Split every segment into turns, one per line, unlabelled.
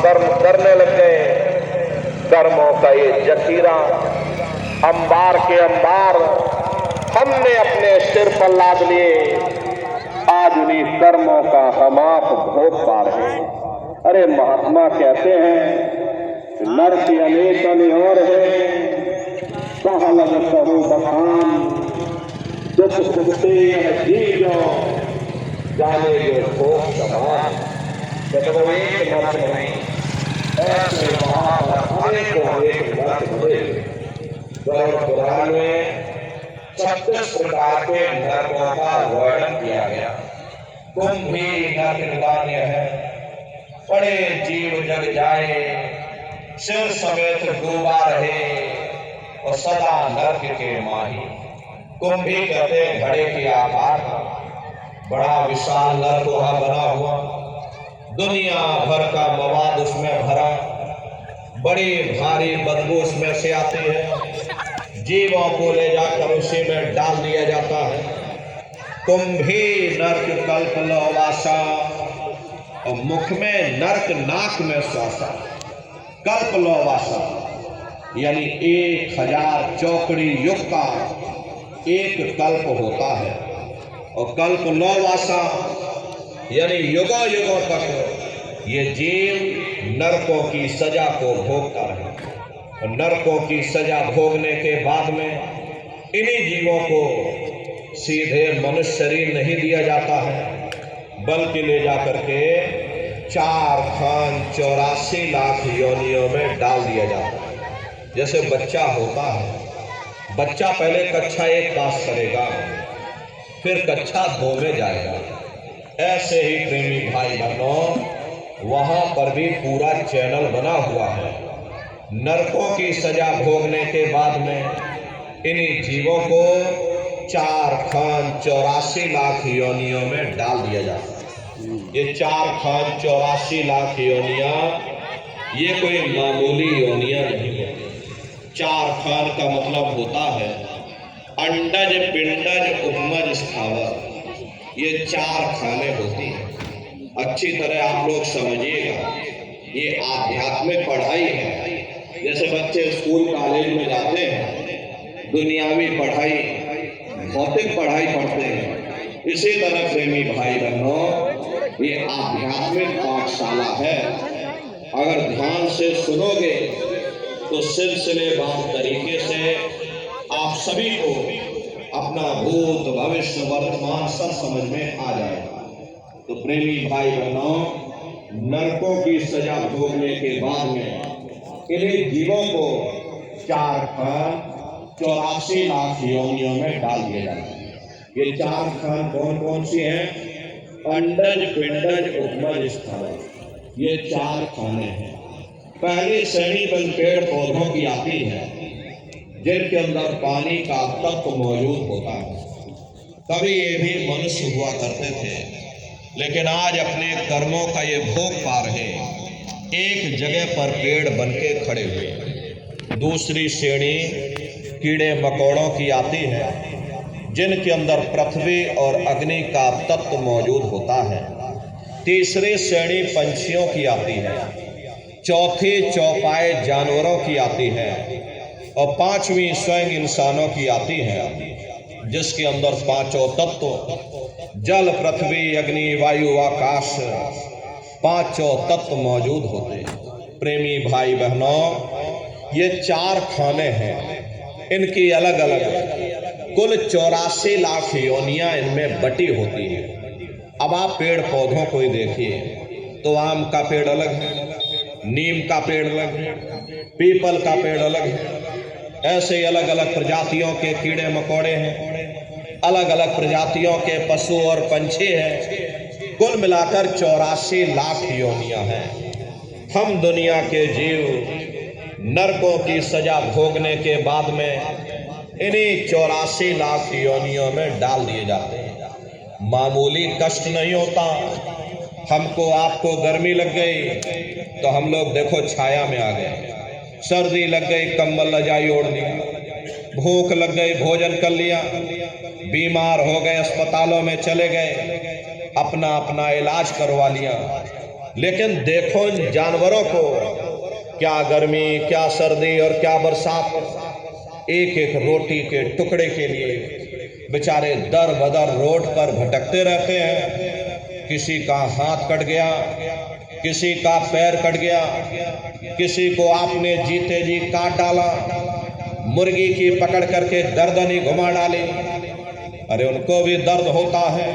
कर्म करने लग गए। कर्मों का ये जखीरा अंबार के अंबार हमने अपने सिर पर लाद लिए। आज उन्हीं कर्मों का हम आप भोग पा रहे हैं। अरे महात्मा कहते हैं नर की अनेक और है, सहलग कहू बखान, दुख सुखते यह जीवो जाने जो भोग समान। एक नर्क नहीं, ऐसे अनेकों एक नर्क हुए। गरुड़ पुराण में 36 प्रकार के नरकों का वर्णन किया गया। कुंभ भी नरक निदान्य है, पड़े जीव जग जाए, सिर समेत डूबा रहे और सदा नरक के माही। कुंभी कहते घड़े के आकार का बड़ा विशाल नरक वहां बना हुआ, दुनिया भर का मवाद उसमें भरा, बड़ी भारी बदबू उसमें से आती है, जीवों को ले जाकर उसी में डाल दिया जाता है। कुंभी नरक कल्प लौवासा, और मुख में नरक नाक में श्वासा। कल्प लौवासा यानी 1000 चौकड़ी युग का एक कल्प होता है, और कल्प लौवासा यानी युगों युगों तक ये जीव नरकों की सजा को भोगता रहे। और नरकों की सजा भोगने के बाद में इन्हीं जीवों को सीधे मनुष्य शरीर नहीं दिया जाता है, बल्कि ले जाकर के 4 खान 84 लाख योनियों में डाल दिया जाता है। जैसे बच्चा होता है, बच्चा पहले कक्षा 1 पास करेगा, फिर कक्षा 2 में जाएगा। ऐसे ही प्रेमी भाई बहनों, वहां पर भी पूरा चैनल बना हुआ है। नरकों की सजा भोगने के बाद में इन्हीं जीवों को 4 खान 84 लाख योनियों में डाल दिया जाता है। ये 4 खान 84 लाख योनियां ये कोई मामूली योनियां नहीं है। 4 खान का मतलब होता है अंडज पिंडज उपमज स्थावर, ये 4 खाने होती हैं। अच्छी तरह आप लोग समझिएगा, ये आध्यात्मिक पढ़ाई है। जैसे बच्चे स्कूल कॉलेज में जाते हैं, दुनियावी पढ़ाई भौतिक पढ़ाई पढ़ते हैं, इसी तरह प्रेमी भाई बहनों ये आध्यात्मिक पाठशाला है। अगर ध्यान से सुनोगे तो सिलसिलेवार तरीके से आप सभी को अपना भूत भविष्य वर्तमान सब समझ में आ जाएगा। तो प्रेमी भाई बहनों, नरकों की सजा भोगने के बाद में इन्हीं जीवों को 4 खान 84 लाख योनियों में डाल दिया जाता है। ये 4 खान कौन कौन सी हैं? अंडज पिंडज उपमज स्थावर, ये 4 खाने हैं। पहली श्रेणी बन पेड़ पौधों की आती है, जिनके अंदर पानी का तत्व मौजूद होता है। कभी ये भी मनुष्य हुआ करते थे, लेकिन आज अपने कर्मों का ये भोग पा रहे, एक जगह पर पेड़ बन के खड़े हुए। दूसरी श्रेणी कीड़े मकोड़ों की आती है, जिनके अंदर पृथ्वी और अग्नि का तत्व मौजूद होता है। तीसरी श्रेणी पंछियों की आती है, चौथी चौपाए जानवरों की आती है, और 5वीं स्वयं इंसानों की आती है, जिसके अंदर 5 तत्व जल पृथ्वी अग्नि वायु आकाश 5 तत्व मौजूद होते हैं। प्रेमी भाई बहनों, ये 4 खाने हैं, इनकी अलग अलग कुल 84 लाख योनियां इनमें बटी होती हैं। अब आप पेड़ पौधों को ही देखिए तो आम का पेड़ अलग है, नीम का पेड़ अलग है, पीपल का पेड़ अलग है। ऐसे अलग अलग प्रजातियों के कीड़े मकोड़े हैं, अलग अलग प्रजातियों के पशु और पंछी हैं। कुल मिलाकर 84 लाख योनियां हैं। हम दुनिया के जीव नरकों की सजा भोगने के बाद में इन्हीं 84 लाख योनियों में डाल दिए जाते हैं। मामूली कष्ट नहीं होता। हमको आपको गर्मी लग गई तो हम लोग देखो छाया में आ गए, सर्दी लग गई कंबल रजाई ओढ़ लिया, भूख लग गई भोजन कर लिया, बीमार हो गए अस्पतालों में चले गए, अपना अपना इलाज करवा लिया। लेकिन देखो इन जानवरों को, क्या गर्मी, क्या सर्दी और क्या बरसात, एक एक रोटी के टुकड़े के लिए बेचारे दर बदर रोड पर भटकते रहते हैं। किसी का हाथ कट गया, किसी का पैर कट गया, किसी को आपने जीते जी काट डाला, मुर्गी की पकड़ करके गर्दन ही घुमा डाली। अरे उनको भी दर्द होता है,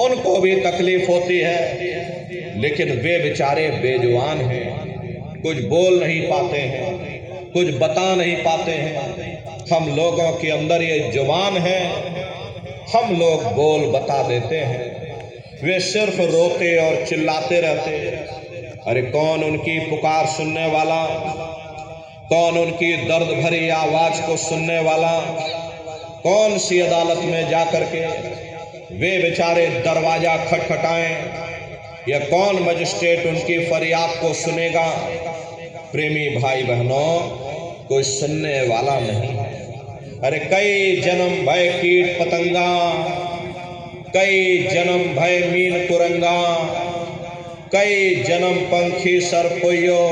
उनको भी तकलीफ होती है, लेकिन वे बेचारे बेजुबान हैं, कुछ बोल नहीं पाते हैं, कुछ बता नहीं पाते हैं। हम लोगों के अंदर ये जुबान है, हम लोग बोल बता देते हैं, वे सिर्फ रोते और चिल्लाते रहते। अरे कौन उनकी पुकार सुनने वाला, कौन उनकी दर्द भरी आवाज को सुनने वाला, कौन सी अदालत में जाकर के वे बेचारे दरवाजा खटखटाएं, या कौन मजिस्ट्रेट उनकी फरियाद को सुनेगा। प्रेमी भाई बहनों, कोई सुनने वाला नहीं है। अरे कई जन्म भय कीट पतंगा, कई जन्म भय मीन कुरंगा, कई जन्म पंखी सरपोयो,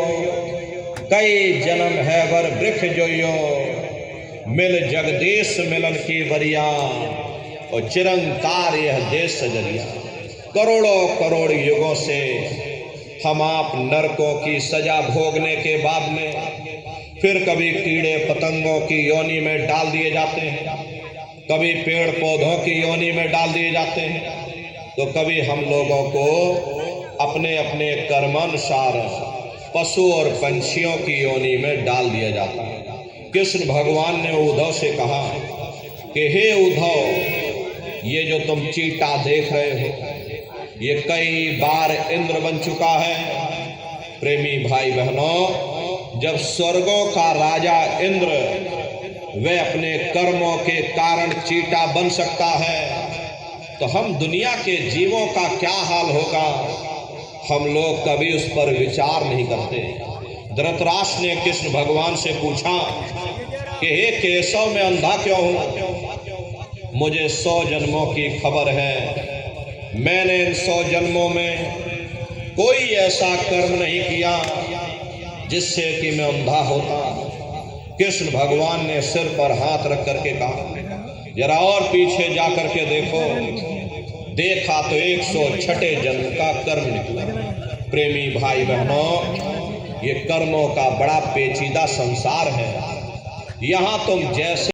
कई जन्म है वर वृक्ष जोयो, मिल जगदीश मिलन की वरिया, और चिरंकार यह देश सजरिया। करोड़ों करोड़ युगों से हम आप नरकों की सजा भोगने के बाद में फिर कभी कीड़े पतंगों की योनि में डाल दिए जाते हैं, कभी पेड़ पौधों की योनि में डाल दिए जाते हैं, तो कभी हम लोगों को अपने अपने कर्मानुसार पशु और पंछियों की योनि में डाल दिया जाता है। कृष्ण भगवान ने उद्धव से कहा कि हे उद्धव, ये जो तुम चीता देख रहे हो, ये कई बार इंद्र बन चुका है। प्रेमी भाई बहनों, जब स्वर्गों का राजा इंद्र वह अपने कर्मों के कारण चीता बन सकता है, तो हम दुनिया के जीवों का क्या हाल होगा, हम लोग कभी उस पर विचार नहीं करते। धृतराष्ट्र ने कृष्ण भगवान से पूछा कि हे केशव, मैं अंधा क्यों हूं? मुझे 100 जन्मों की खबर है, मैंने इन 100 जन्मों में कोई ऐसा कर्म नहीं किया जिससे कि मैं अंधा होता। कृष्ण भगवान ने सिर पर हाथ रख करके कहा, जरा और पीछे जाकर के देखो। देखा तो 106 जन्म का कर्म निकला। प्रेमी भाई बहनों, ये कर्मों का बड़ा पेचीदा संसार है। यहाँ तुम जैसे